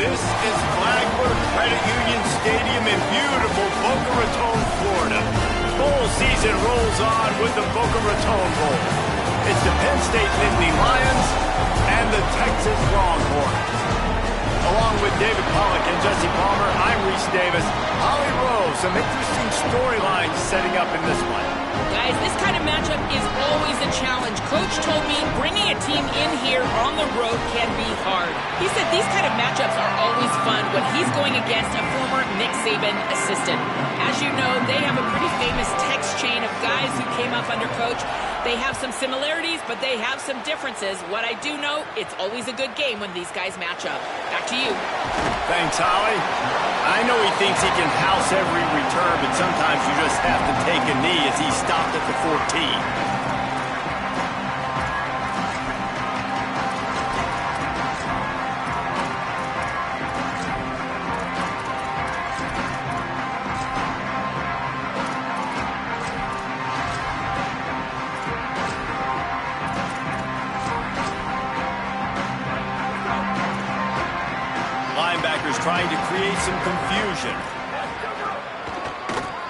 This is Flagler Credit Union Stadium in beautiful Boca Raton, Florida. Bowl season rolls on with the Boca Raton Bowl. It's the Penn State Nittany Lions and the Texas Longhorns. Along with David Pollack and Jesse Palmer, I'm Reese Davis. Holly Rowe, some interesting storylines setting up in this one. Guys, this kind of matchup is always a challenge. Coach told me bringing a team in here on the road can be hard. He said these kind of matchups are always fun when he's going against a former Nick Saban assistant. As you know, they have a pretty famous text chain of guys who came up under Coach. They have some similarities, but they have some differences. What I do know, it's always a good game when these guys match up. Back to you. Thanks, Holly. I know he thinks he can house every return, but sometimes you just have to take a knee as he stopped at the 14. Linebackers trying to create some confusion.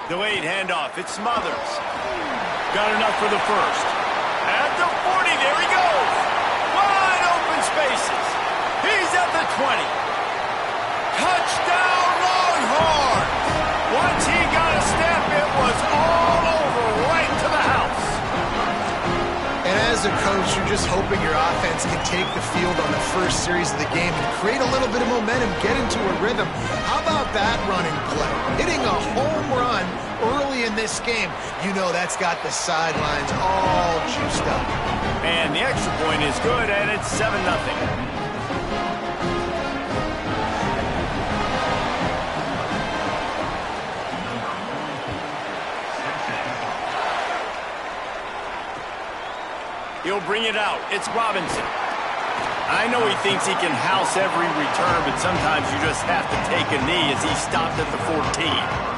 Delayed handoff. It's Smothers. Got enough for the first. At the 40, there he goes. Wide open spaces. He's at the 20. Touchdown, Longhorn. Once he got a step, it was all over right to the house. And as a coach, you're just hoping your offense can take the field on the first series of the game and create a little bit of momentum, get into a rhythm. How about that running play? Hitting a home run early in this game. You know that's got the sidelines all juiced up. And the extra point is good, and it's 7-0. He'll bring it out. It's Robinson. I know he thinks he can house every return, but sometimes you just have to take a knee as he stopped at the 14.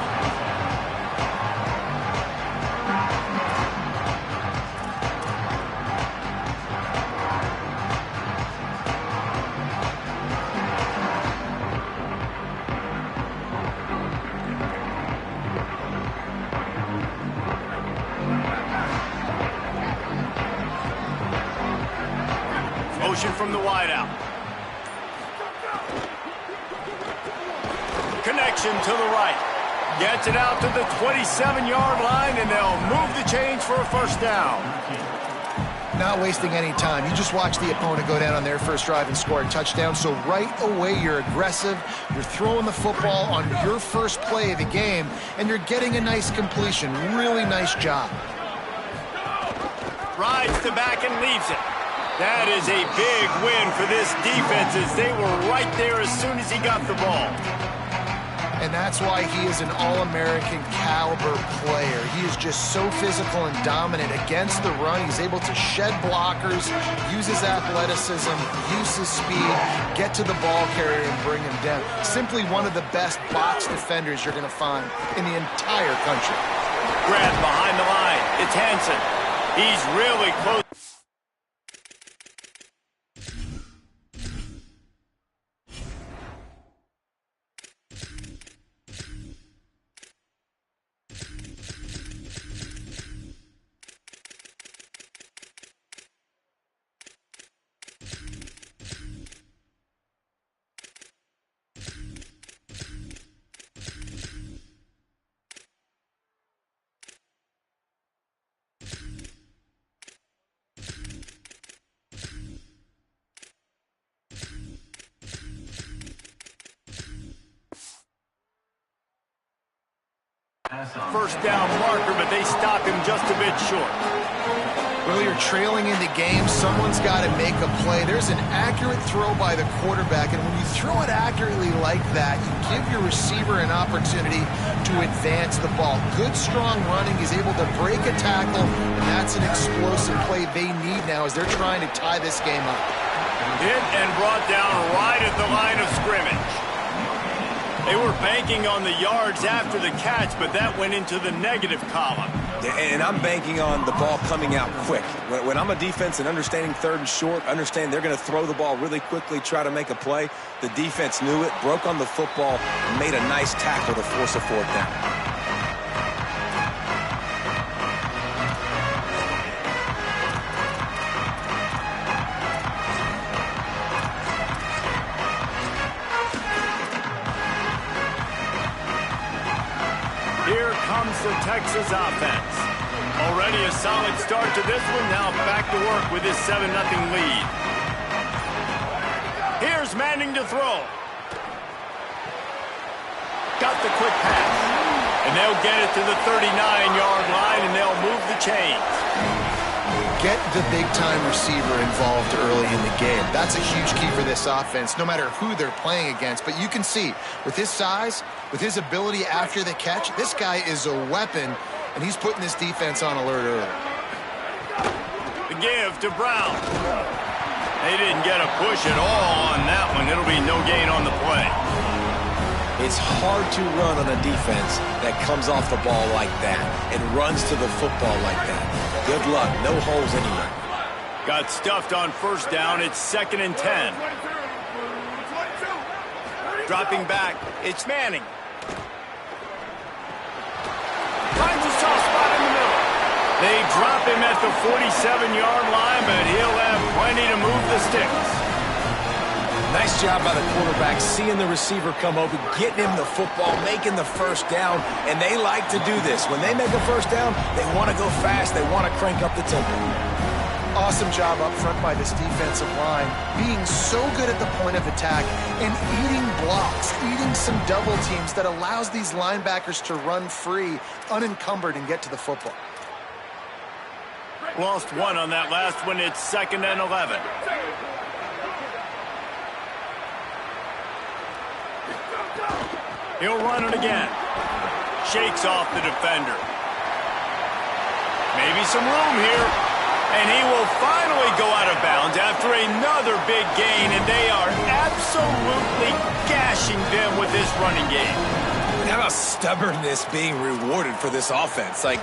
Motion from the wideout. Connection to the right. Gets it out to the 27-yard line, and they'll move the chains for a first down. Not wasting any time. You just watch the opponent go down on their first drive and score a touchdown. So right away, you're aggressive. You're throwing the football on your first play of the game, and you're getting a nice completion. Really nice job. Rides the back and leaves it. That is a big win for this defense as they were right there as soon as he got the ball. And that's why he is an All-American caliber player. He is just so physical and dominant against the run. He's able to shed blockers, use his athleticism, use his speed, get to the ball carrier and bring him down. Simply one of the best box defenders you're going to find in the entire country. Grab behind the line. It's Hansen. He's really close. First down marker, but they stop him just a bit short. Well, you're trailing in the game. Someone's got to make a play. There's an accurate throw by the quarterback, and when you throw it accurately like that, you give your receiver an opportunity to advance the ball. Good, strong running. He's able to break a tackle, and that's an explosive play they need now as they're trying to tie this game up. Hit and brought down right at the line of scrimmage. They were banking on the yards after the catch, but that went into the negative column. And I'm banking on the ball coming out quick. When I'm a defense and understanding third and short, understand they're going to throw the ball really quickly, try to make a play. The defense knew it, broke on the football, and made a nice tackle to force a fourth down. Here comes the Texas offense. Already a solid start to this one. Now back to work with his 7-0 lead. Here's Manning to throw. Got the quick pass. And they'll get it to the 39-yard line, and they'll move the chains. Get the big-time receiver involved early in the game. That's a huge key for this offense, no matter who they're playing against. But you can see, with his size, with his ability after the catch, this guy is a weapon, and he's putting this defense on alert early. The give to Brown. They didn't get a push at all on that one. It'll be no gain on the play. It's hard to run on a defense that comes off the ball like that and runs to the football like that. Good luck. No holes anywhere. Got stuffed on first down. It's 2nd and 10. Dropping back. It's Manning. Finds a soft spot in the middle. They drop him at the 47-yard line, but he'll have plenty to move the sticks. Nice job by the quarterback, seeing the receiver come open, getting him the football, making the first down, and they like to do this. When they make a first down, they want to go fast, they want to crank up the tempo. Awesome job up front by this defensive line, being so good at the point of attack and eating blocks, eating some double teams that allows these linebackers to run free, unencumbered, and get to the football. Lost one on that last one. It's 2nd and 11. He'll run it again. Shakes off the defender. Maybe some room here. And he will finally go out of bounds after another big gain, and they are absolutely gashing them with this running game. How about stubbornness being rewarded for this offense? Like,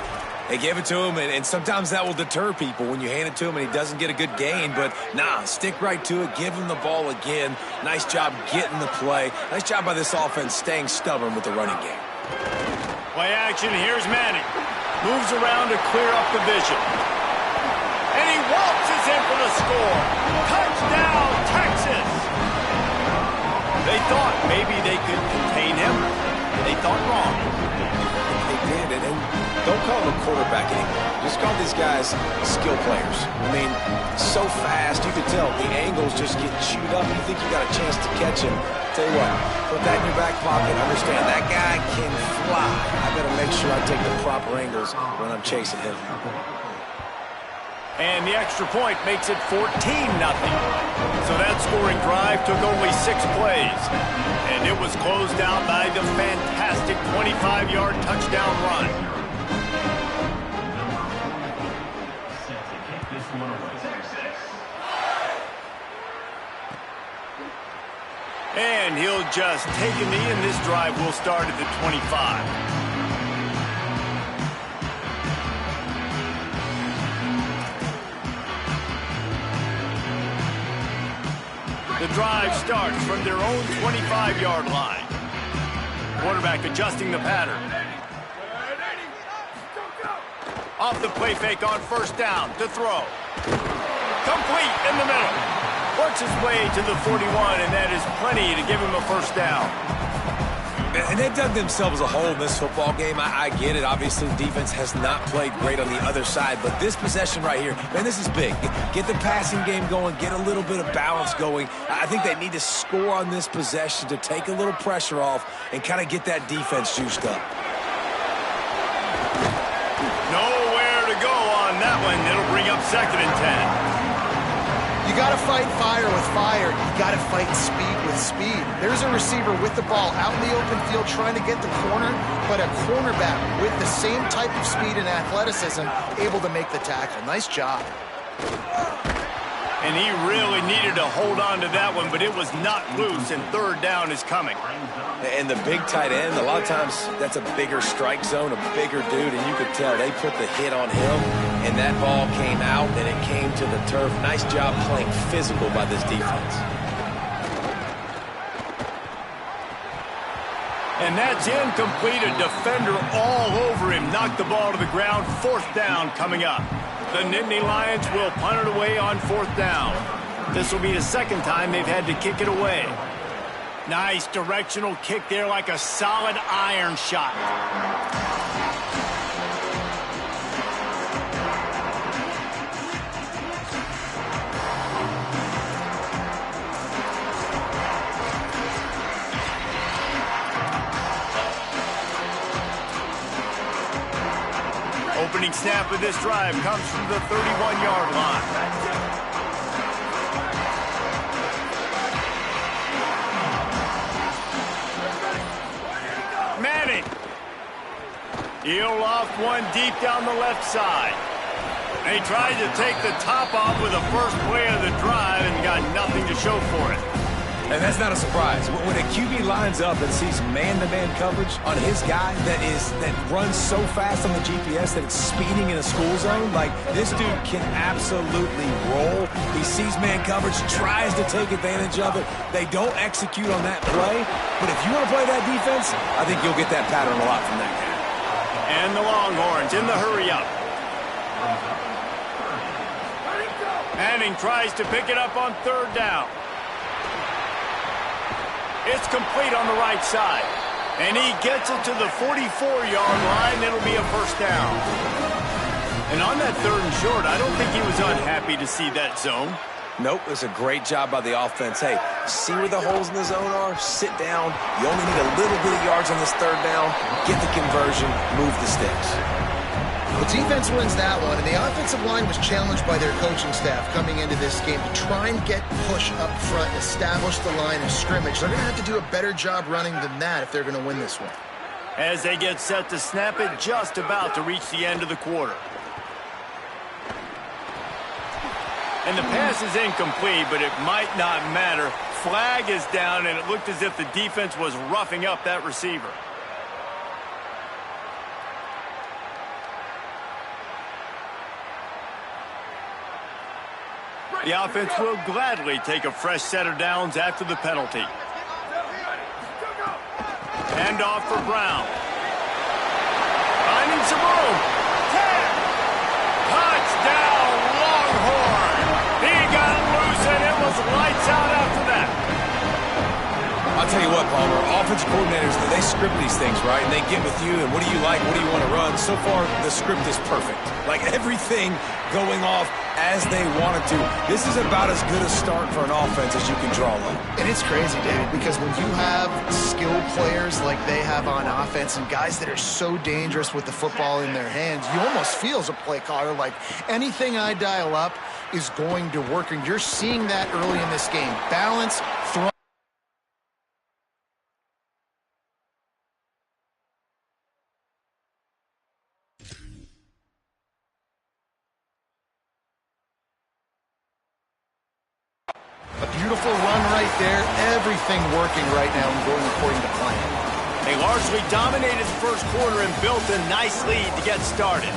they gave it to him, and sometimes that will deter people when you hand it to him and he doesn't get a good gain. But, nah, stick right to it. Give him the ball again. Nice job getting the play. Nice job by this offense staying stubborn with the running game. Play action. Here's Manning. Moves around to clear up the vision. And he waltzes in for the score. Touchdown, Texas! They thought maybe they could contain him. They thought wrong. They did, and don't call them a quarterback anymore. Just call these guys skill players. I mean, so fast, you can tell the angles just get chewed up. You think you got a chance to catch him. Tell you what, put that in your back pocket. Understand that guy can fly. I got to make sure I take the proper angles when I'm chasing him. And the extra point makes it 14-0. So that scoring drive took only 6 plays. And it was closed out by the fantastic 25-yard touchdown run. And he'll just take a knee, and this drive will start at the 25. The drive starts from their own 25-yard line. Quarterback adjusting the pattern. Off the play fake on first down to throw. Complete in the middle. Works his way to the 41, and that is plenty to give him a first down. And they dug themselves a hole in this football game. I get it. Obviously, defense has not played great on the other side. But this possession right here, man, this is big. Get the passing game going. Get a little bit of balance going. I think they need to score on this possession to take a little pressure off and kind of get that defense juiced up. Nowhere to go on that one. It'll bring up 2nd and 10. You got to fight fire with fire. You got to fight speed with speed. There's a receiver with the ball out in the open field trying to get the corner, but a cornerback with the same type of speed and athleticism able to make the tackle. Nice job. And he really needed to hold on to that one, but it was not loose, and third down is coming. And the big tight end, a lot of times that's a bigger strike zone, a bigger dude, and you could tell they put the hit on him, and that ball came out, and it came to the turf. Nice job playing physical by this defense. And that's incomplete. A defender all over him. Knocked the ball to the ground. Fourth down coming up. The Nittany Lions will punt it away on fourth down. This will be the second time they've had to kick it away. Nice directional kick there, like a solid iron shot. Opening snap of this drive comes from the 31-yard line. Manning. He'll loft one deep down the left side. And he tried to take the top off with the first play of the drive and got nothing to show for it. And that's not a surprise. When a QB lines up and sees man-to-man coverage on his guy that runs so fast on the GPS that it's speeding in a school zone, like this dude can absolutely roll. He sees man coverage, tries to take advantage of it. They don't execute on that play. But if you want to play that defense, I think you'll get that pattern a lot from that guy. And the Longhorns in the hurry-up. Manning tries to pick it up on third down. It's complete on the right side. And he gets it to the 44-yard line. It'll be a first down. And on that third and short, I don't think he was unhappy to see that zone. Nope, it's a great job by the offense. Hey, see where the holes in the zone are? Sit down. You only need a little bit of yards on this third down. Get the conversion. Move the sticks. The defense wins that one, and the offensive line was challenged by their coaching staff coming into this game to try and get push up front and establish the line of scrimmage. They're going to have to do a better job running than that if they're going to win this one. As they get set to snap it, just about to reach the end of the quarter. And the pass is incomplete, but it might not matter. Flag is down, and it looked as if the defense was roughing up that receiver. The offense will gladly take a fresh set of downs after the penalty. Hand off for Brown. Finding some room. 10. Touchdown, Longhorn. He got loose, and it was lights out after that. I'll tell you what, Palmer, offensive coordinators, they script these things, right? And they get with you, and what do you like, what do you want to run? So far, the script is perfect. Like everything going off as they wanted to. This is about as good a start for an offense as you can draw up. And it's crazy, David, because when you have skilled players like they have on offense and guys that are so dangerous with the football in their hands, you almost feel as a play caller like anything I dial up is going to work. And you're seeing that early in this game. Balance, throw. Beautiful run right there. Everything working right now and going according to plan. They largely dominated the first quarter and built a nice lead to get started.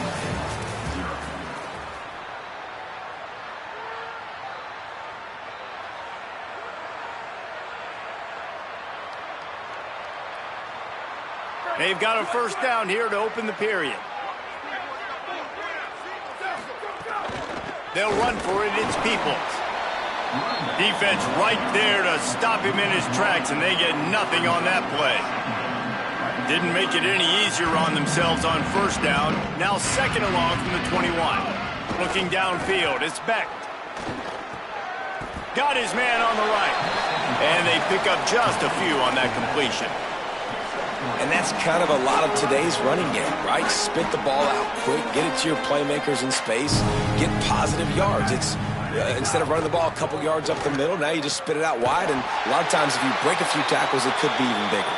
They've got a first down here to open the period. They'll run for it. It's Peoples. Defense right there to stop him in his tracks, and they get nothing on that play. Didn't make it any easier on themselves on first down. Now second and long from the 21. Looking downfield, it's Beck. Got his man on the right. And they pick up just a few on that completion. And that's kind of a lot of today's running game, right? Spit the ball out quick, get it to your playmakers in space, get positive yards. It's instead of running the ball a couple yards up the middle, now you just spit it out wide, and a lot of times if you break a few tackles, it could be even bigger.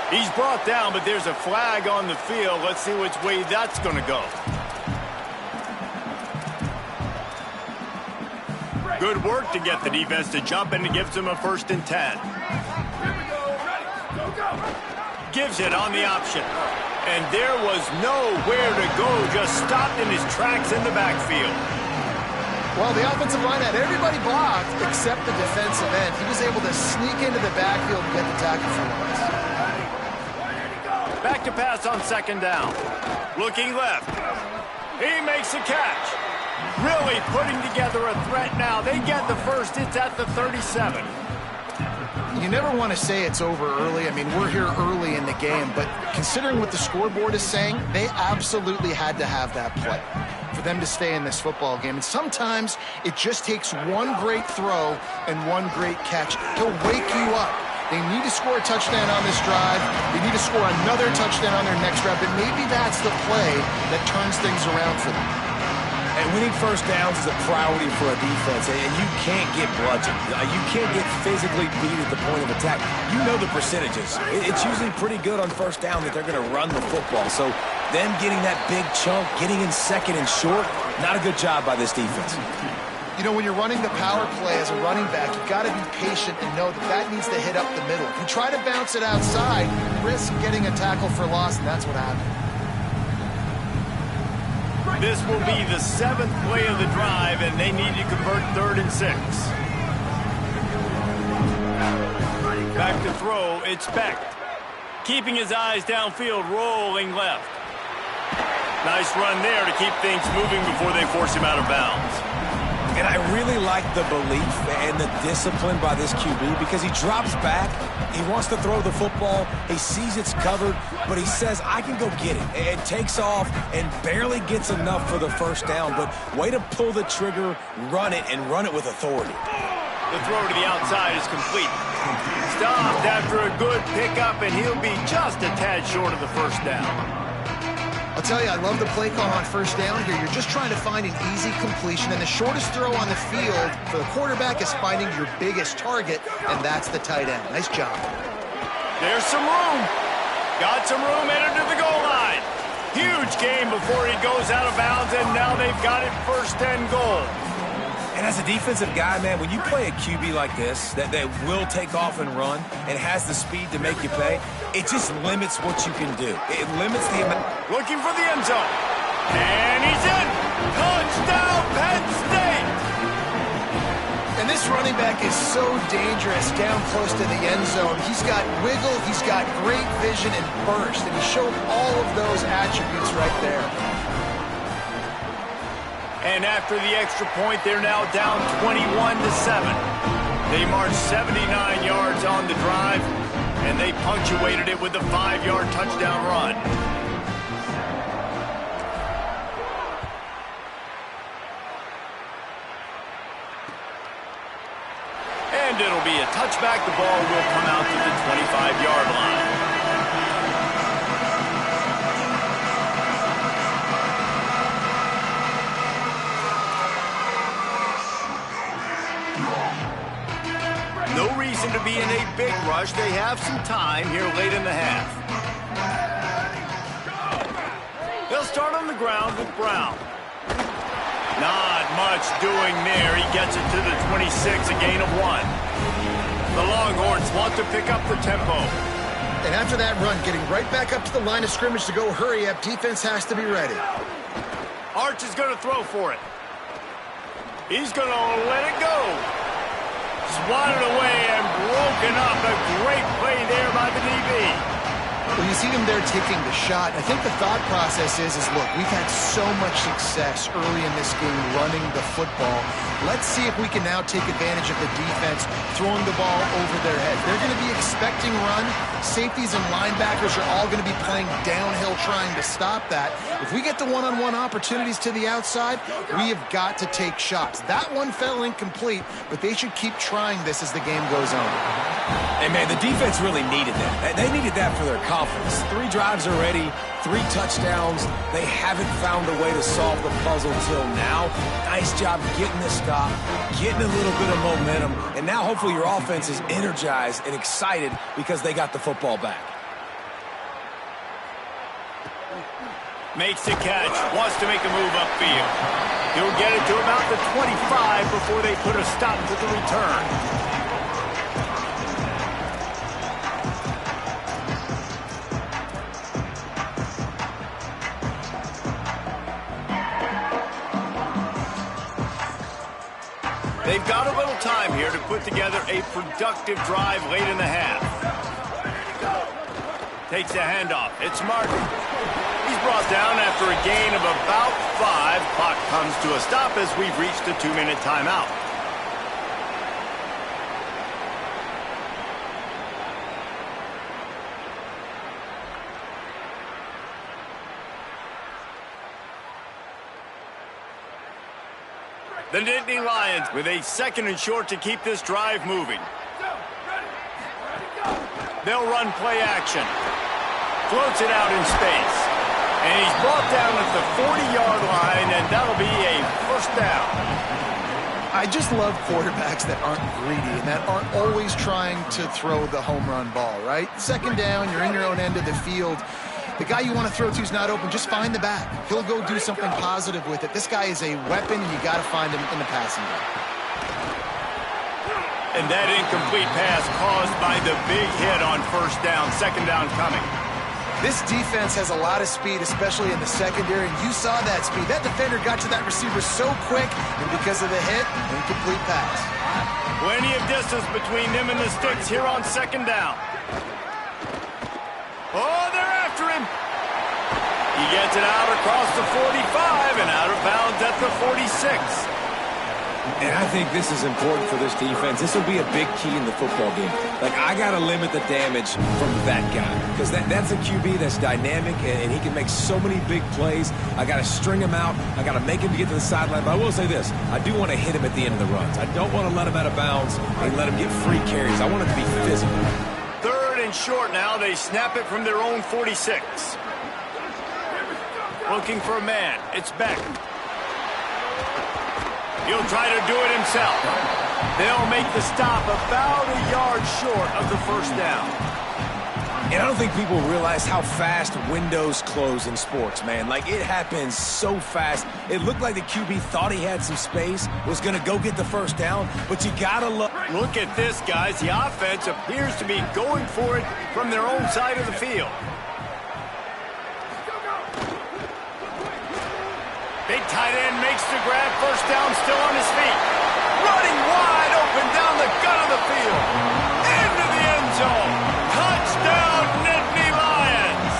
He's brought down, but there's a flag on the field. Let's see which way that's going to go. Good work to get the defense to jump, and it gives them a 1st and 10. Gives it on the option. And there was nowhere to go, just stopped in his tracks in the backfield. Well, the offensive line had everybody blocked except the defensive end. He was able to sneak into the backfield and get the tackle for loss. Back to pass on 2nd down. Looking left. He makes a catch. Really putting together a threat now. They get the first. It's at the 37. You never want to say it's over early. I mean, we're here early in the game, but considering what the scoreboard is saying, they absolutely had to have that play for them to stay in this football game. And sometimes it just takes one great throw and one great catch to wake you up. They need to score a touchdown on this drive. They need to score another touchdown on their next drive, but maybe that's the play that turns things around for them. And winning first downs is a priority for a defense, and you can't get bludgeoned. You can't get physically beat at the point of attack. You know the percentages. It's usually pretty good on first down that they're going to run the football. So them getting that big chunk, getting in 2nd and short, not a good job by this defense. You know, when you're running the power play as a running back, you've got to be patient and know that that needs to hit up the middle. If you try to bounce it outside, you risk getting a tackle for loss, and that's what happened. This will be the 7th play of the drive, and they need to convert 3rd and 6. Back to throw, it's Beck. Keeping his eyes downfield, rolling left. Nice run there to keep things moving before they force him out of bounds. And I really like the belief and the discipline by this QB because he drops back, he wants to throw the football, he sees it's covered, but he says, I can go get it. And takes off and barely gets enough for the first down, but way to pull the trigger, run it, and run it with authority. The throw to the outside is complete. Stopped after a good pickup, and he'll be just a tad short of the first down. I'll tell you, I love the play call on first down here. You're just trying to find an easy completion, and the shortest throw on the field for the quarterback is finding your biggest target, and that's the tight end. Nice job. There's some room. Got some room, entered to the goal line. Huge game before he goes out of bounds, and now they've got it 1st and goal. And as a defensive guy, man, when you play a QB like this, that will take off and run and has the speed to make you pay, it just limits what you can do. It limits the amount. Looking for the end zone. And he's in. Touchdown, Penn State. And this running back is so dangerous down close to the end zone. He's got wiggle, he's got great vision and burst, and he showed all of those attributes right there. And after the extra point, they're now down 21-7. They marched 79 yards on the drive, and they punctuated it with a 5-yard touchdown run. And it'll be a touchback. The ball will come out to the 25-yard line. No reason to be in a big rush. They have some time here late in the half. They'll start on the ground with Brown. Not much doing there. He gets it to the 26, a gain of 1. The Longhorns want to pick up the tempo. And after that run, getting right back up to the line of scrimmage to go hurry up, defense has to be ready. Arch is going to throw for it. He's going to let it go. Swatted away and broken up. A great play there by the DB. Well, you see them there taking the shot. I think the thought process is look, we've had so much success early in this game running the football. Let's see if we can now take advantage of the defense throwing the ball over their heads. They're going to be expecting run. Safeties and linebackers are all going to be playing downhill trying to stop that. If we get the one-on-one opportunities to the outside, we have got to take shots. That one fell incomplete, but they should keep trying this as the game goes on. Hey, man, the defense really needed that. They needed that for their confidence. 3 drives already, 3 touchdowns. They haven't found a way to solve the puzzle till now. Nice job getting the stop, getting a little bit of momentum, and now hopefully your offense is energized and excited because they got the football back. Makes the catch, wants to make a move upfield. He'll get it to about the 25 before they put a stop to the return. They've got a little time here to put together a productive drive late in the half. Takes the handoff. It's Martin. He's brought down after a gain of about 5. Clock comes to a stop as we've reached the 2-minute timeout. The Nittany Lions with a 2nd and short to keep this drive moving. They'll run play action. Floats it out in space. And he's brought down at the 40-yard line, and that'll be a first down. I just love quarterbacks that aren't greedy and that aren't always trying to throw the home run ball, right? 2nd down, you're in your own end of the field. The guy you want to throw to is not open. Just find the back. He'll go do something positive with it. This guy is a weapon, and you got to find him in the passing game. And that incomplete pass caused by the big hit on first down. 2nd down coming. This defense has a lot of speed, especially in the secondary, and you saw that speed. That defender got to that receiver so quick, and because of the hit, incomplete pass. Plenty of distance between them and the sticks here on 2nd down. Oh, they're after him. He gets it out across the 45 and out of bounds at the 46. And I think this is important for this defense. This will be a big key in the football game. Like, I got to limit the damage from that guy because that's a QB that's dynamic and he can make so many big plays. I got to string him out. I got to make him get to the sideline. But I will say this. I do want to hit him at the end of the runs. I don't want to let him out of bounds and let him get free carries. I want it to be physical. 3rd and short now. They snap it from their own 46. Looking for a man. It's Beck. He'll try to do it himself. They'll make the stop about a yard short of the first down. And I don't think people realize how fast windows close in sports, man. Like, it happens so fast. It looked like the QB thought he had some space, was going to go get the first down, but you got to look at this, guys. The offense appears to be going for it from their own side of the field. Big tight end makes the grab. First down, still on his feet. Running wide open down the gut of the field. Into the end zone. Touchdown, Nittany Lions.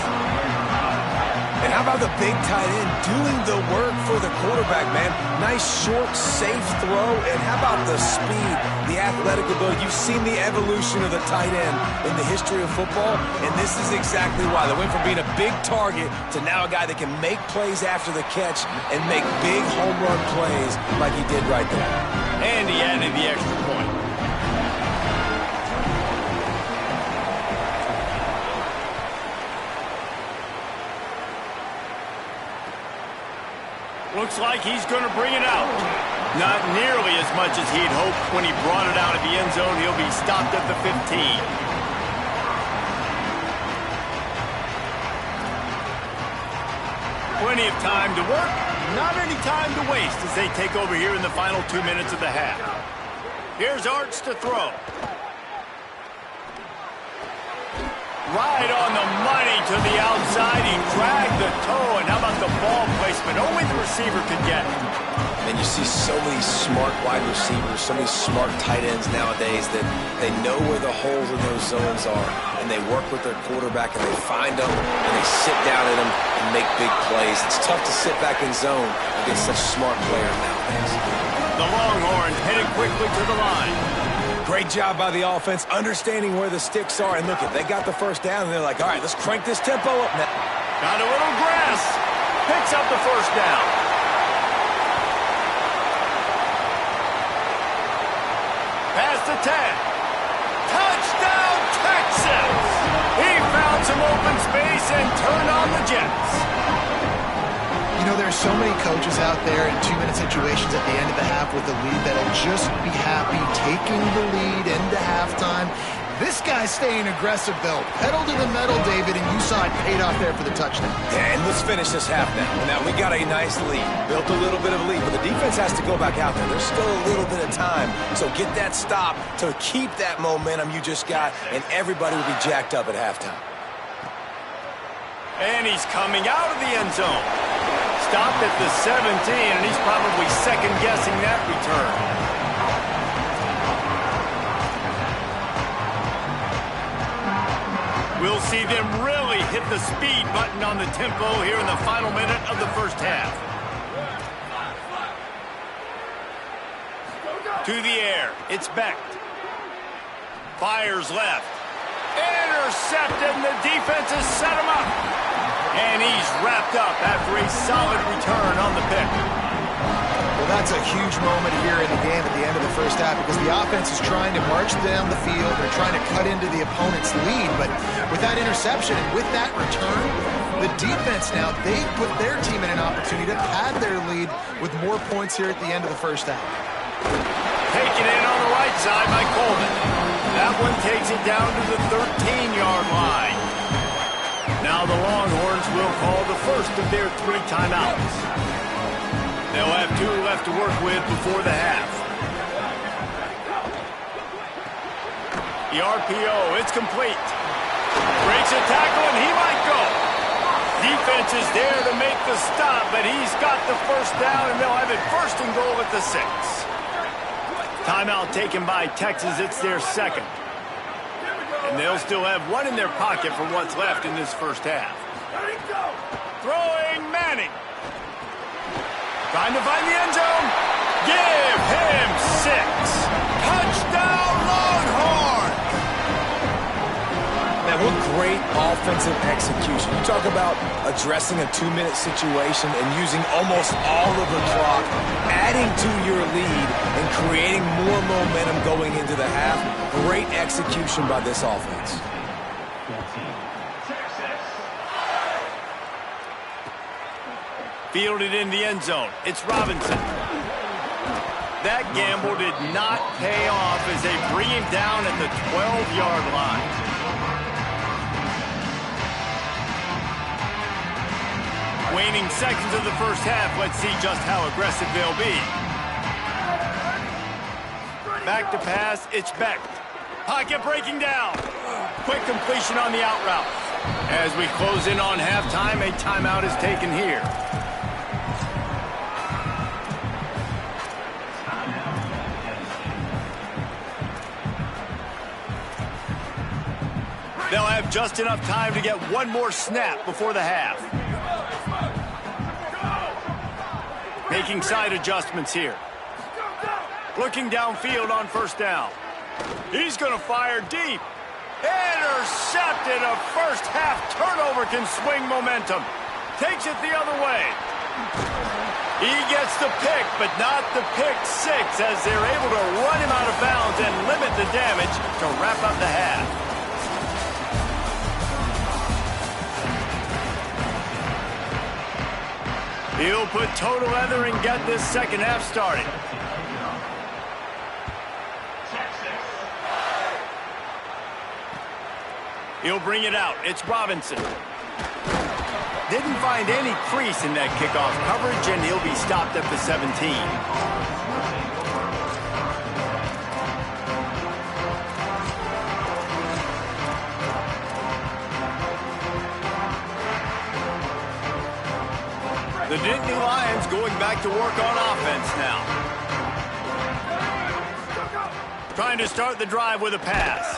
And how about the big tight end doing the work for the quarterback, man? Nice, short, safe throw. And how about the speed, the athletic ability? You've seen the evolution of the tight end in the history of football, and this is exactly why. They went from being a big target to now a guy that can make plays after the catch and make big home run plays like he did right there. And he added the extra point. Looks like he's going to bring it out. Not nearly as much as he'd hoped when he brought it out of the end zone. He'll be stopped at the 15. Plenty of time to work, not any time to waste as they take over here in the final 2 minutes of the half. Here's Arch to throw. Right on the money to the outside. He dragged the toe, and how about the ball placement? Only the receiver could get it. And you see so many smart wide receivers, so many smart tight ends nowadays that they know where the holes in those zones are, and they work with their quarterback, and they find them, and they sit down in them and make big plays. It's tough to sit back in zone against such smart players nowadays. The Longhorns headed quickly to the line. Great job by the offense, understanding where the sticks are. And look, they got the first down, and they're like, all right, let's crank this tempo up now. Got a little grass. Picks up the first down. Pass to 10. Touchdown, Texas! He found some open space and turned on the Jets. You know, there are so many coaches out there in 2-minute situations at the end of the half with the lead that'll just be happy taking the lead into halftime This guy's staying aggressive, Bill. Pedal to the metal, David, and you saw it paid off there for the touchdown. Yeah, and let's finish this half now. Now, we got a nice lead. Built a little bit of a lead, but the defense has to go back out there. There's still a little bit of time. So get that stop to keep that momentum you just got, and everybody will be jacked up at halftime. And he's coming out of the end zone. Stopped at the 17, and he's probably second-guessing that return. We'll see them really hit the speed button on the tempo here in the final minute of the first half. To the air, it's Beck. Fires left. Intercepted, and the defense has set him up. And he's wrapped up after a solid return on the pick. Well, that's a huge moment here in the game at the end of the first half because the offense is trying to march down the field. They're trying to cut into the opponent's lead. But with that interception and with that return, the defense now, they put their team in an opportunity to pad their lead with more points here at the end of the first half. Taken in on the right side by Coleman. That one takes it down to the 13-yard line. Now the Longhorns will call the first of their 3 timeouts. They'll have 2 left to work with before the half. The RPO, it's complete. Breaks a tackle, and he might go. Defense is there to make the stop, but he's got the first down, and they'll have it first and goal at the 6. Timeout taken by Texas. It's their second. And they'll still have 1 in their pocket for what's left in this first half. Throwing Manning. Trying to find the end zone. Give him 6. Touchdown, Longhorn! Man, what great offensive execution. You talk about addressing a 2-minute situation and using almost all of the clock, adding to your lead, and creating more momentum going into the half. Great execution by this offense. Fielded in the end zone. It's Robinson. That gamble did not pay off as they bring him down at the 12-yard line. Waning seconds of the first half. Let's see just how aggressive they'll be. Back to pass. It's Beck. Pocket breaking down. Quick completion on the out route. As we close in on halftime, a timeout is taken here. They'll have just enough time to get 1 more snap before the half. Making side adjustments here. Looking downfield on first down. He's going to fire deep. Intercepted. A first half turnover can swing momentum. Takes it the other way. He gets the pick, but not the pick 6 as they're able to run him out of bounds and limit the damage to wrap up the half. He'll put toe to leather and get this second half started. He'll bring it out. It's Robinson. Didn't find any crease in that kickoff coverage, and he'll be stopped at the 17. The Nittany Lions going back to work on offense now. Trying to start the drive with a pass.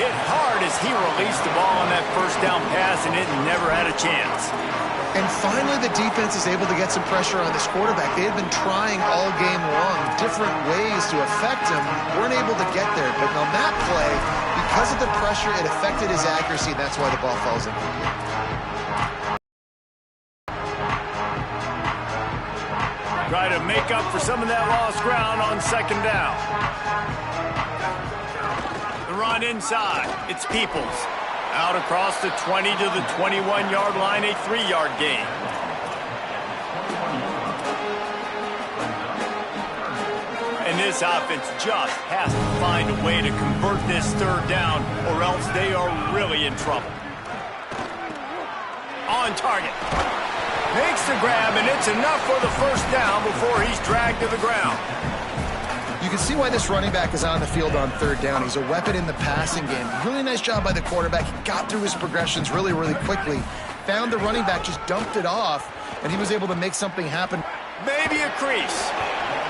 Hit hard as he released the ball on that first down pass, and it never had a chance. And finally, the defense is able to get some pressure on this quarterback. They had been trying all game long different ways to affect him. Weren't able to get there. But on that play, because of the pressure, it affected his accuracy. That's why the ball falls incomplete. Try to make up for some of that lost ground on second down. The run inside. It's Peoples. Out across the 20 to the 21-yard line, a 3-yard gain. And this offense just has to find a way to convert this third down really in trouble. On target. Makes the grab, and it's enough for the first down before he's dragged to the ground. You can see why this running back is on the field on third down. He's a weapon in the passing game. Really nice job by the quarterback. He got through his progressions really, really quickly. Found the running back, just dumped it off, and he was able to make something happen. Maybe a crease.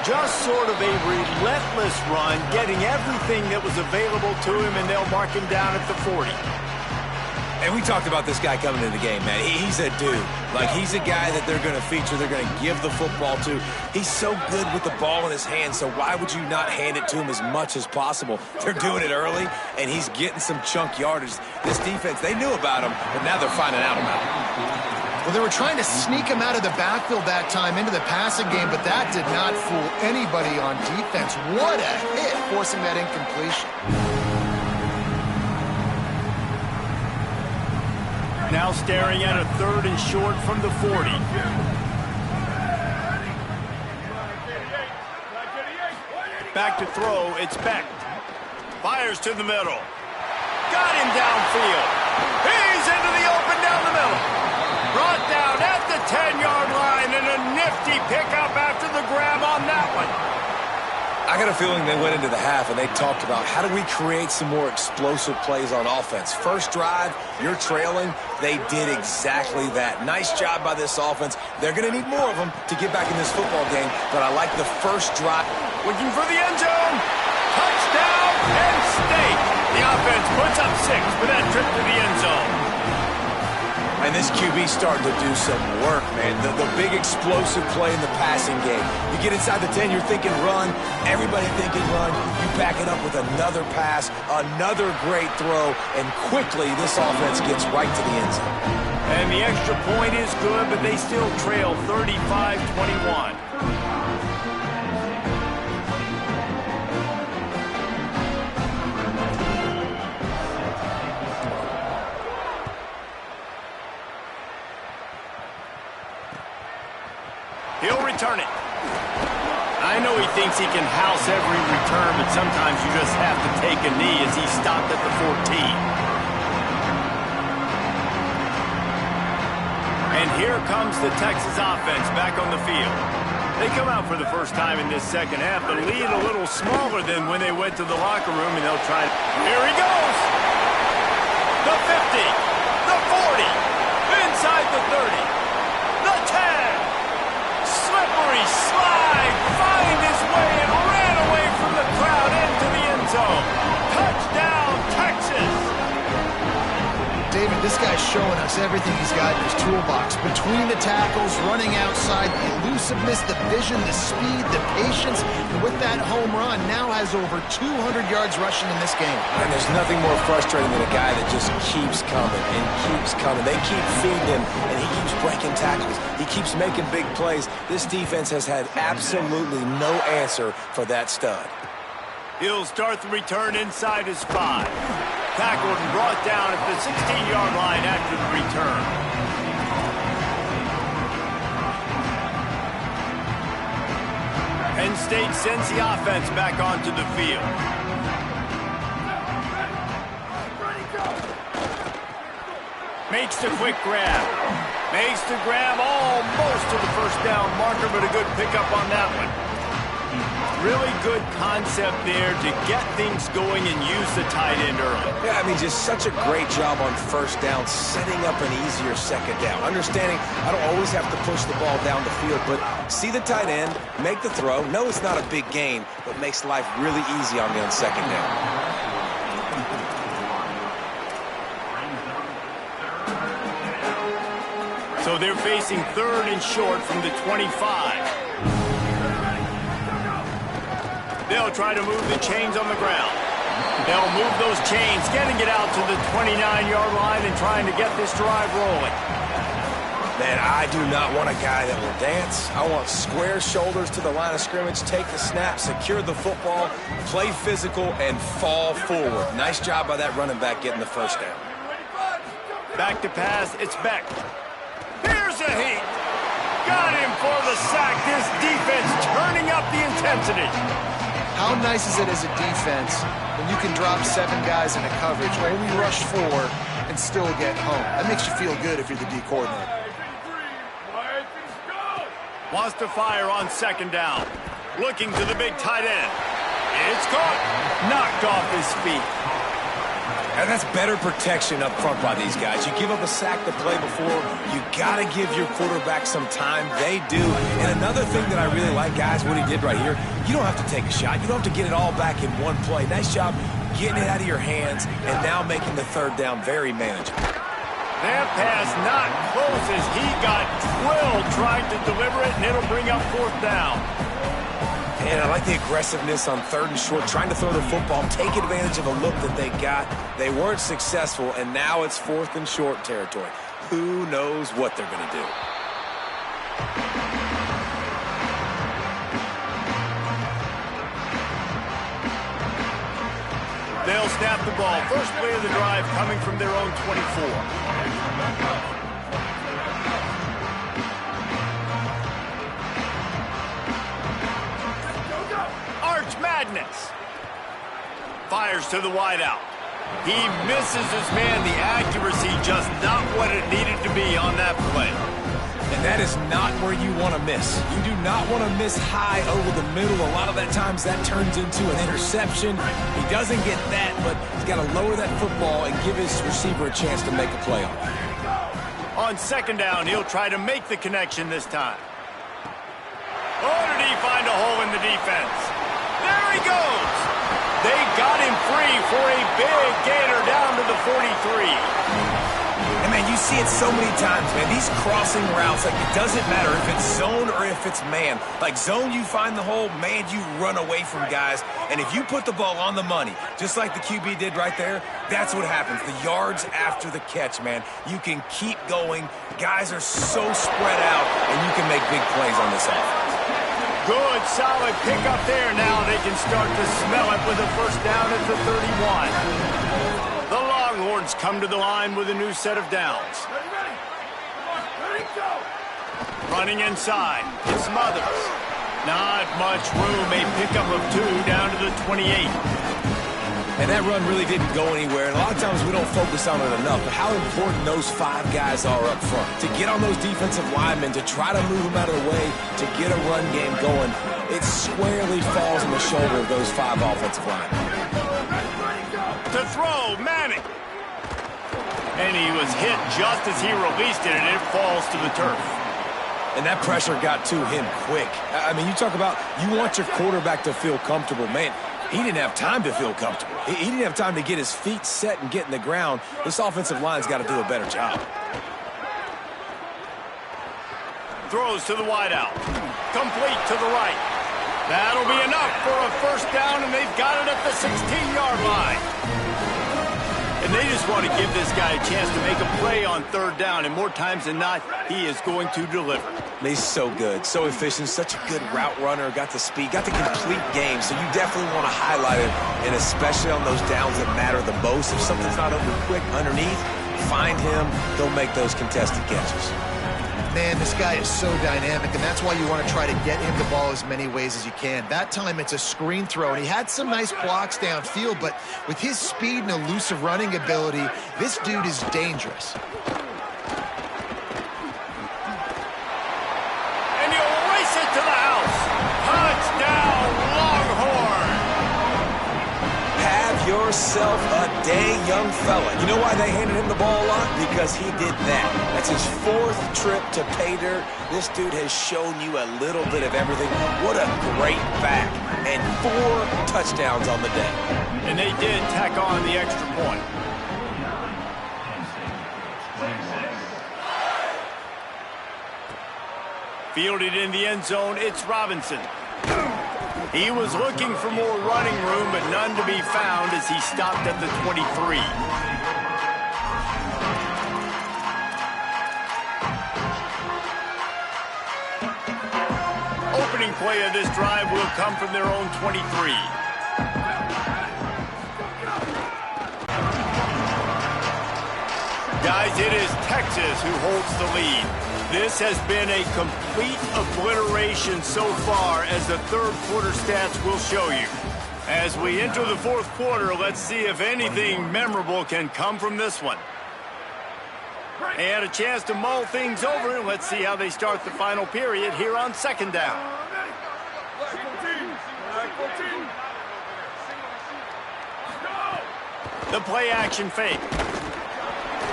Just sort of a relentless run, getting everything that was available to him, and they'll mark him down at the 40. And we talked about this guy coming into the game, man. He's a dude. Like, he's a guy that they're going to feature, they're going to give the football to. He's so good with the ball in his hands, so why would you not hand it to him as much as possible? They're doing it early, and he's getting some chunk yardage. This defense, they knew about him, but now they're finding out about him. Well, they were trying to sneak him out of the backfield that time into the passing game, but that did not fool anybody on defense. What a hit, forcing that incompletion. Now staring at a 3rd and short from the 40. Back to throw, it's Beck. Fires to the middle. Got him downfield. He's into the open down the middle. Brought down at the 10-yard line, and a nifty pickup after the grab on that one. I got a feeling they went into the half and they talked about how do we create some more explosive plays on offense. First drive, you're trailing. They did exactly that. Nice job by this offense. They're going to need more of them to get back in this football game, but I like the first drive. Looking for the end zone. Touchdown, Penn State. The offense puts up 6 for that trip to the end zone. And this QB's starting to do some work, man. The big explosive play in the passing game. You get inside the 10, you're thinking run. Everybody thinking run. You back it up with another pass, another great throw, and quickly this offense gets right to the end zone. And the extra point is good, but they still trail 35-21. He'll return it. I know he thinks he can house every return, but sometimes you just have to take a knee as he stopped at the 14. And here comes the Texas offense back on the field. They come out for the first time in this second half. The lead a little smaller than when they went to the locker room, and they'll try. Here he goes. The 50, the 40, inside the 30, the 10. Slippery slide, find his way and ran away from the crowd into the end zone. Touchdown, Texas! David, this guy's showing us everything he's got in his toolbox. Between the tackles, running outside, the elusiveness, the vision, the speed, the patience. And with that home run, now has over 200 yards rushing in this game. And there's nothing more frustrating than a guy that just keeps coming and keeps coming. They keep feeding him, and he keeps breaking tackles. He keeps making big plays. This defense has had absolutely no answer for that stud. He'll start the return inside his 5. Tackled and brought down at the 16-yard line after the return. Penn State sends the offense back onto the field. Makes the quick grab. Makes the grab almost to the first down marker, but a good pickup on that one. Really good concept there to get things going and use the tight end early. Yeah, I mean, just such a great job on first down, setting up an easier second down. Understanding I don't always have to push the ball down the field, but see the tight end, make the throw. No, it's not a big gain, but makes life really easy on me on second down. So they're facing 3rd and short from the 25. They'll try to move the chains on the ground. They'll move those chains, getting it out to the 29-yard line and trying to get this drive rolling. Man, I do not want a guy that will dance. I want square shoulders to the line of scrimmage, take the snap, secure the football, play physical, and fall forward. Nice job by that running back getting the first down. Back to pass, it's Beck. Here's a heat. Got him for the sack. This defense turning up the intensity. How nice is it as a defense when you can drop 7 guys into coverage, only rush 4, and still get home? That makes you feel good if you're the D coordinator. Wants to fire on second down. Looking to the big tight end. It's caught. Knocked off his feet. And that's better protection up front by these guys. You give up a sack the play before, you got to give your quarterback some time. They do. And another thing that I really like, guys, what he did right here, you don't have to take a shot. You don't have to get it all back in one play. Nice job getting it out of your hands and now making the third down very manageable. That pass not close as he got drilled trying to deliver it, and it'll bring up fourth down. And I like the aggressiveness on third and short, trying to throw the football, take advantage of a look that they got. They weren't successful, and now it's fourth and short territory. Who knows what they're going to do? They'll snap the ball. First play of the drive coming from their own 24. Arch Madness. Fires to the wideout. He misses his man. The accuracy just not what it needed to be on that play. And that is not where you want to miss. You do not want to miss high over the middle. A lot of that times that turns into an interception. He doesn't get that, but he's got to lower that football and give his receiver a chance to make a play on it. On second down, he'll try to make the connection this time. Oh, did he find a hole in the defense? There he goes. They got him free for a big gainer down to the 43. And, man, you see it so many times, man. These crossing routes, like, it doesn't matter if it's zone or if it's man. Like, zone, you find the hole. Man, you run away from guys. And if you put the ball on the money, just like the QB did right there, that's what happens. The yards after the catch, man. You can keep going. Guys are so spread out, and you can make big plays on this offense. Good, solid pickup there. Now they can start to smell it with a first down at the 31. The Longhorns come to the line with a new set of downs. Running inside. It's Smothers. Not much room. A pickup of 2 down to the 28. And that run really didn't go anywhere. And a lot of times we don't focus on it enough. But how important those 5 guys are up front. To get on those defensive linemen, to try to move them out of the way, to get a run game going, it squarely falls on the shoulder of those 5 offensive linemen. To throw, Manning. And he was hit just as he released it, and it falls to the turf. And that pressure got to him quick. I mean, you talk about you want your quarterback to feel comfortable. Man, he didn't have time to feel comfortable. He didn't have time to get his feet set and get in the ground. This offensive line's got to do a better job. Throws to the wideout. Complete to the right. That'll be enough for a first down, and they've got it at the 16-yard line. And they just want to give this guy a chance to make a play on third down, and more times than not, he is going to deliver. He's so good, so efficient, such a good route runner, got the speed, got the complete game, so you definitely want to highlight it, and especially on those downs that matter the most. If something's not over quick underneath, find him, he'll make those contested catches. Man, this guy is so dynamic, and that's why you want to try to get him the ball as many ways as you can. That time it's a screen throw, and he had some nice blocks downfield, but with his speed and elusive running ability, this dude is dangerous. And he'll race it to the house. Touchdown, Longhorn! Have yourself a day, young fella. You know why they handed him the ball a lot? Because he did that. That's his 4th trip to pay dirt. This dude has shown you a little bit of everything. What a great back. And 4 touchdowns on the day. And they did tack on the extra point. Fielded in the end zone, it's Robinson. He was looking for more running room, but none to be found as he stopped at the 23. Opening play of this drive will come from their own 23. Guys, it is Texas who holds the lead. This has been a complete obliteration so far, as the third quarter stats will show you. As we enter the fourth quarter, let's see if anything memorable can come from this one. They had a chance to mull things over, and let's see how they start the final period here on second down. The play action fake.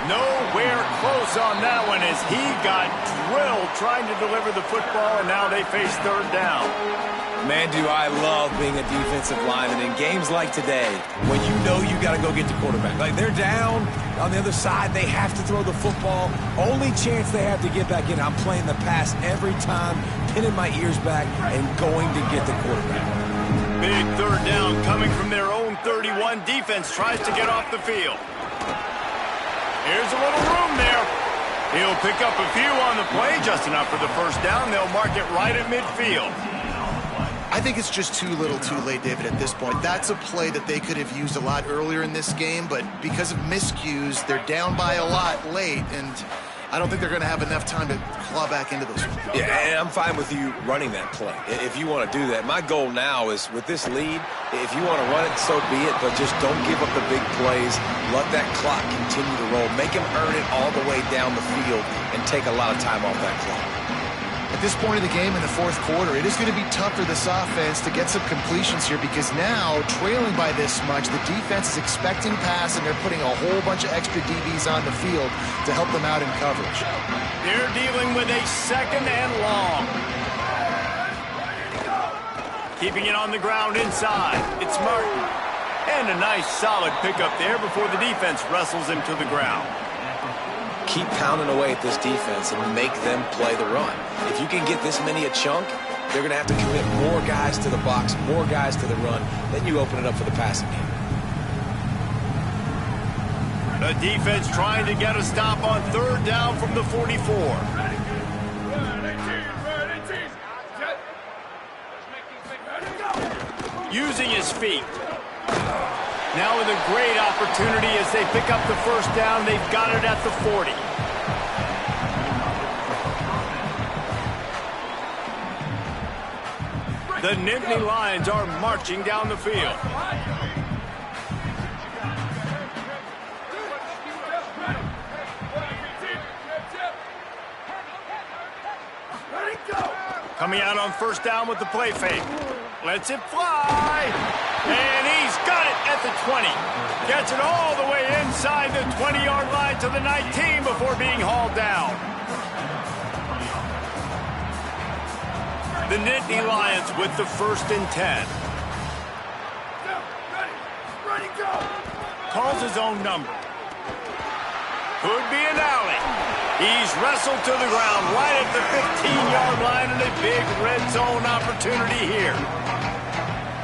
Nowhere close on that one as he got drilled trying to deliver the football, and now they face third down. Man, do I love being a defensive lineman in games like today when you know you got to go get the quarterback. Like, they're down on the other side. They have to throw the football. Only chance they have to get back in. I'm playing the pass every time, pinning my ears back and going to get the quarterback. Big third down coming from their own 31. Defense tries to get off the field. Here's a little room there. He'll pick up a few on the play, just enough for the first down. They'll mark it right at midfield. I think it's just too little too late, David, at this point. That's a play that they could have used a lot earlier in this game, but because of miscues, they're down by a lot late, and I don't think they're going to have enough time to claw back into those. Yeah, and I'm fine with you running that play if you want to do that. My goal now is with this lead, if you want to run it, so be it, but just don't give up the big plays. Let that clock continue to roll. Make him earn it all the way down the field and take a lot of time off that clock. At this point of the game in the fourth quarter, it is going to be tough for this offense to get some completions here because now, trailing by this much, the defense is expecting pass and they're putting a whole bunch of extra DBs on the field to help them out in coverage. They're dealing with a second and long. Keeping it on the ground inside. It's Martin. And a nice solid pickup there before the defense wrestles him to the ground. Keep pounding away at this defense and make them play the run. If you can get this many a chunk, they're going to have to commit more guys to the box, more guys to the run. Then you open it up for the passing game. The defense trying to get a stop on third down from the 44. Using his feet. Now with a great opportunity as they pick up the first down. They've got it at the 40. The Nittany Lions are marching down the field. Coming out on first down with the play fake. Lets it fly. And he's got it at the 20. Gets it all the way inside the 20-yard line to the 19 before being hauled down. The Nittany Lions with the 1st and 10. Calls his own number. Could be an alley. He's wrestled to the ground right at the 15-yard line and a big red zone opportunity here.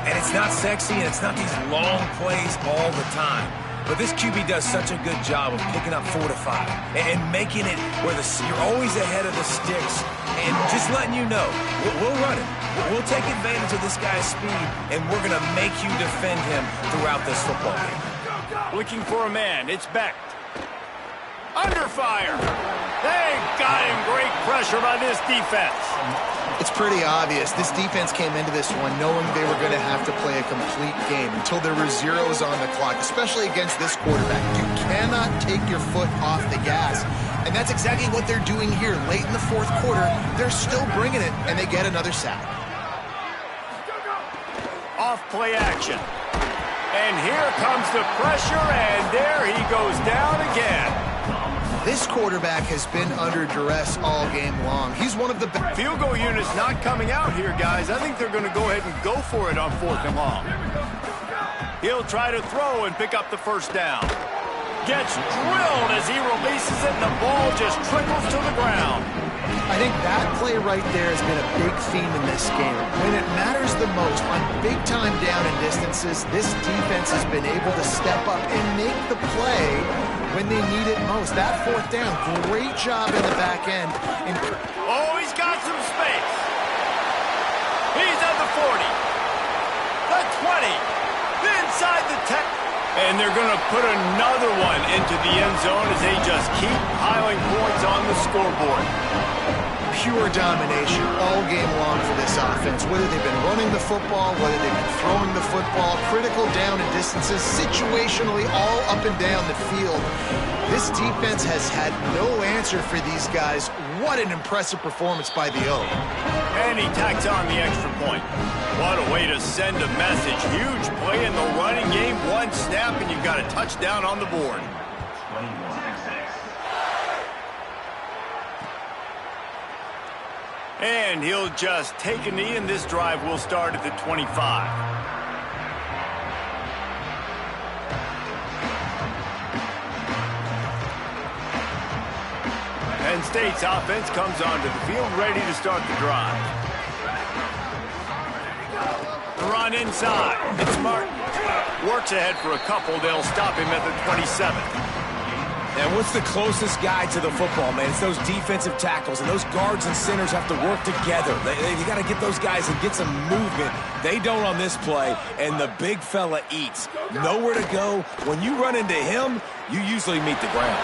And it's not sexy and it's not these long plays all the time. But this QB does such a good job of picking up 4 to 5 and making it where you're always ahead of the sticks and just letting you know, we'll run it. We'll take advantage of this guy's speed and we're going to make you defend him throughout this football game. Looking for a man. It's Beck. Under fire. They got him. Great pressure by this defense. It's pretty obvious. This defense came into this one knowing they were going to have to play a complete game until there were zeros on the clock, especially against this quarterback. You cannot take your foot off the gas. And that's exactly what they're doing here. Late in the fourth quarter, they're still bringing it, and they get another sack. Off play action. And here comes the pressure, and there he goes down again. This quarterback has been under duress all game long. He's one of the best. Field goal unit's not coming out here, guys. I think they're going to go ahead and go for it on 4th and long. He'll try to throw and pick up the first down. Gets drilled as he releases it, and the ball just trickles to the ground. I think that play right there has been a big theme in this game. When it matters the most, on big-time down and distances, this defense has been able to step up and make the play when they need it most. That 4th down, great job in the back end. Oh, he's got some space. He's at the 40, the 20, inside the 10. And they're going to put another one into the end zone as they just keep piling points on the scoreboard. pure domination all game long for this offense. Whether they've been running the football, whether they've been throwing the football, critical down and distances, situationally all up and down the field. This defense has had no answer for these guys. What an impressive performance by the O. And he tacks on the extra point. What a way to send a message. Huge play in the running game. One snap, and you've got a touchdown on the board. And he'll just take a knee, and this drive will start at the 25. Penn State's offense comes onto the field, ready to start the drive. The run inside. It's Martin. Works ahead for a couple. They'll stop him at the 27. And what's the closest guy to the football, man? It's those defensive tackles, and those guards and centers have to work together. You got to get those guys and get some movement. They don't on this play, and the big fella eats. Nowhere to go. When you run into him, you usually meet the ground.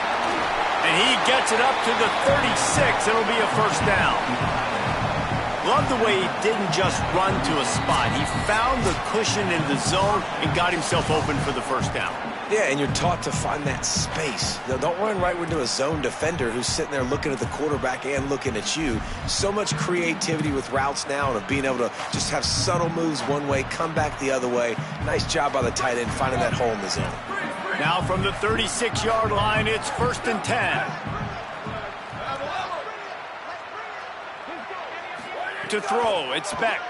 And he gets it up to the 36. It'll be a first down. Love the way he didn't just run to a spot. He found the cushion in the zone and got himself open for the first down. Yeah, and you're taught to find that space. Now, don't run right into a zone defender who's sitting there looking at the quarterback and looking at you. So much creativity with routes now and of being able to just have subtle moves one way, come back the other way. Nice job by the tight end finding that hole in the zone. Now from the 36-yard line, it's 1st and 10. To throw, it's Beck.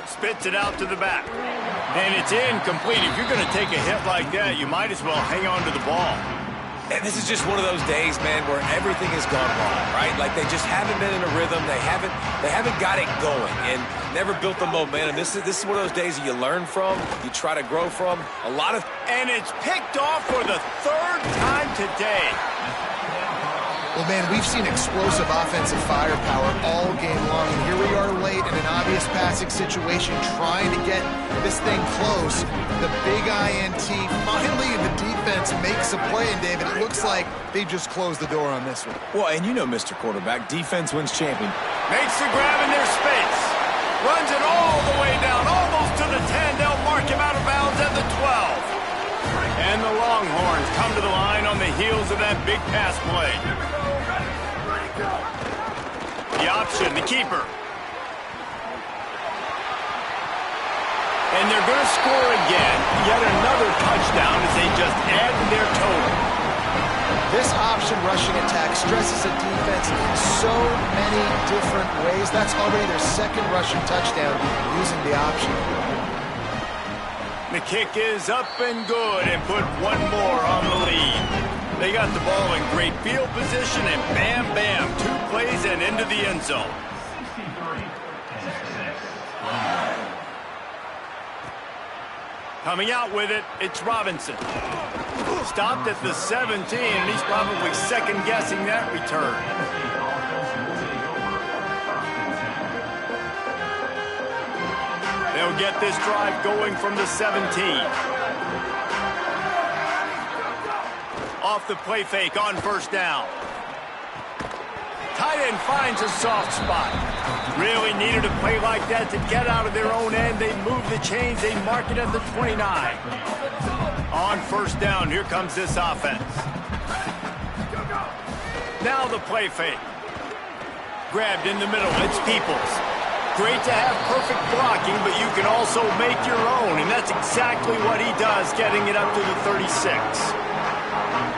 Spits it out to the back. And it's incomplete. If you're going to take a hit like that, you might as well hang on to the ball. And this is just one of those days, man, where everything has gone wrong, right? Like they just haven't been in a rhythm. They haven't got it going and never built the momentum. This is one of those days that you learn from, you try to grow from. And it's picked off for the 3rd time today. Well, man, we've seen explosive offensive firepower all game long, and here we are late in an obvious passing situation trying to get this thing close. The big INT, finally the defense makes a play, and David, it looks like they just closed the door on this one. Well, and you know, Mr. Quarterback, defense wins champion. Makes the grab in their space. Runs it all the way down, almost to the 10. They'll mark him out of bounds at the 12. And the Longhorns come to the line on the heels of that big pass play. The option, the keeper. And they're going to score again. Yet another touchdown as they just add to their total. This option rushing attack stresses a defense in so many different ways. That's already their 2nd rushing touchdown using the option. The kick is up and good, and put one more on the lead. They got the ball in great field position, and bam, bam, 2 plays and into the end zone. Coming out with it, it's Robinson. Stopped at the 17, and he's probably second-guessing that return. They'll get this drive going from the 17. Off the play fake on 1st down. Tight end finds a soft spot. Really needed a play like that to get out of their own end. They move the chains. They mark it at the 29. On 1st down, here comes this offense. Now the play fake. Grabbed in the middle. It's Peoples. Great to have perfect blocking, but you can also make your own, and that's exactly what he does, getting it up to the 36.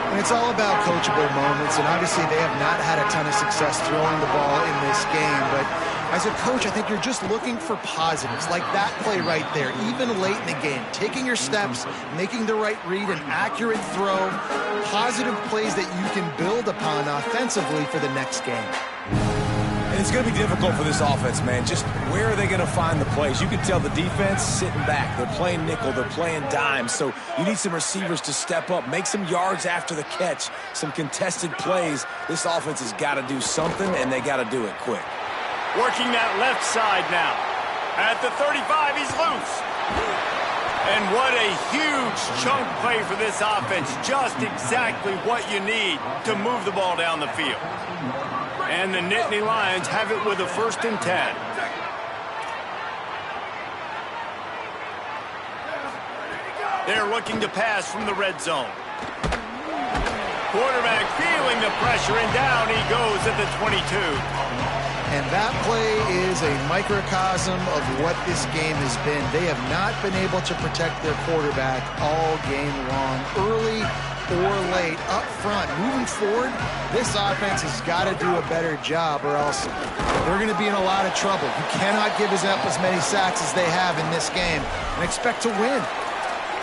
And it's all about coachable moments, and obviously they have not had a ton of success throwing the ball in this game, but as a coach, I think you're just looking for positives, like that play right there, even late in the game, taking your steps, making the right read, an accurate throw, positive plays that you can build upon offensively for the next game. And it's going to be difficult for this offense, man. Just where are they going to find the plays? You can tell the defense sitting back. They're playing nickel. They're playing dime. So you need some receivers to step up, make some yards after the catch, some contested plays. This offense has got to do something, and they got to do it quick. Working that left side now. At the 35, he's loose. And what a huge chunk play for this offense. Just exactly what you need to move the ball down the field. And the Nittany Lions have it with a 1st and 10. They're looking to pass from the red zone. Quarterback feeling the pressure, and down he goes at the 22. And that play is a microcosm of what this game has been. They have not been able to protect their quarterback all game long, early or late, up front. Moving forward, this offense has got to do a better job, or else they're going to be in a lot of trouble. You cannot give up as many sacks as they have in this game and expect to win.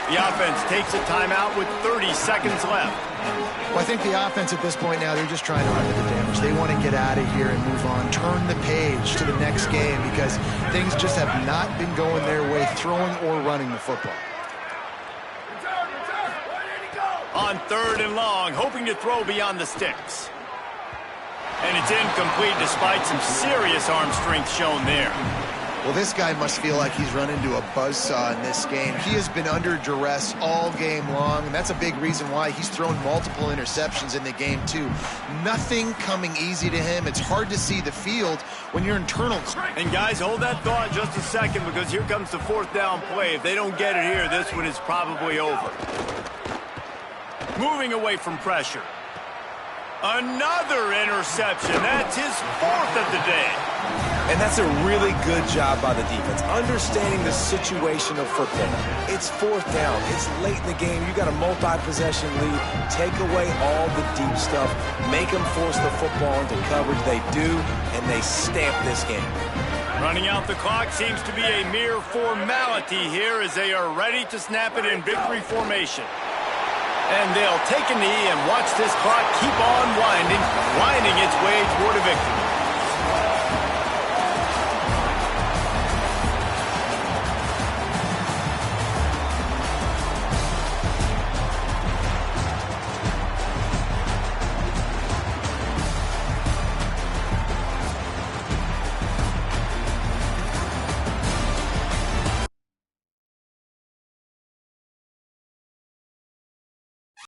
The offense takes a timeout with 30 seconds left. Well, I think the offense at this point now, they're just trying to undo the damage. They want to get out of here and move on, turn the page to the next game, because things just have not been going their way, throwing or running the football. On 3rd and long, hoping to throw beyond the sticks. And it's incomplete despite some serious arm strength shown there. Well, this guy must feel like he's run into a buzzsaw in this game. He has been under duress all game long, and that's a big reason why he's thrown multiple interceptions in the game, too. Nothing coming easy to him. It's hard to see the field when you're internal. And, guys, hold that thought just a second, because here comes the 4th down play. If they don't get it here, this one is probably over. Moving away from pressure. Another interception. That's his 4th of the day. And that's a really good job by the defense, understanding the situation of football. It's 4th down. It's late in the game. You got a multi-possession lead. Take away all the deep stuff. Make them force the football into coverage. They do, and they stamp this game. Running out the clock seems to be a mere formality here as they are ready to snap it in victory formation. And they'll take a knee and watch this clock keep on winding its way toward a victory.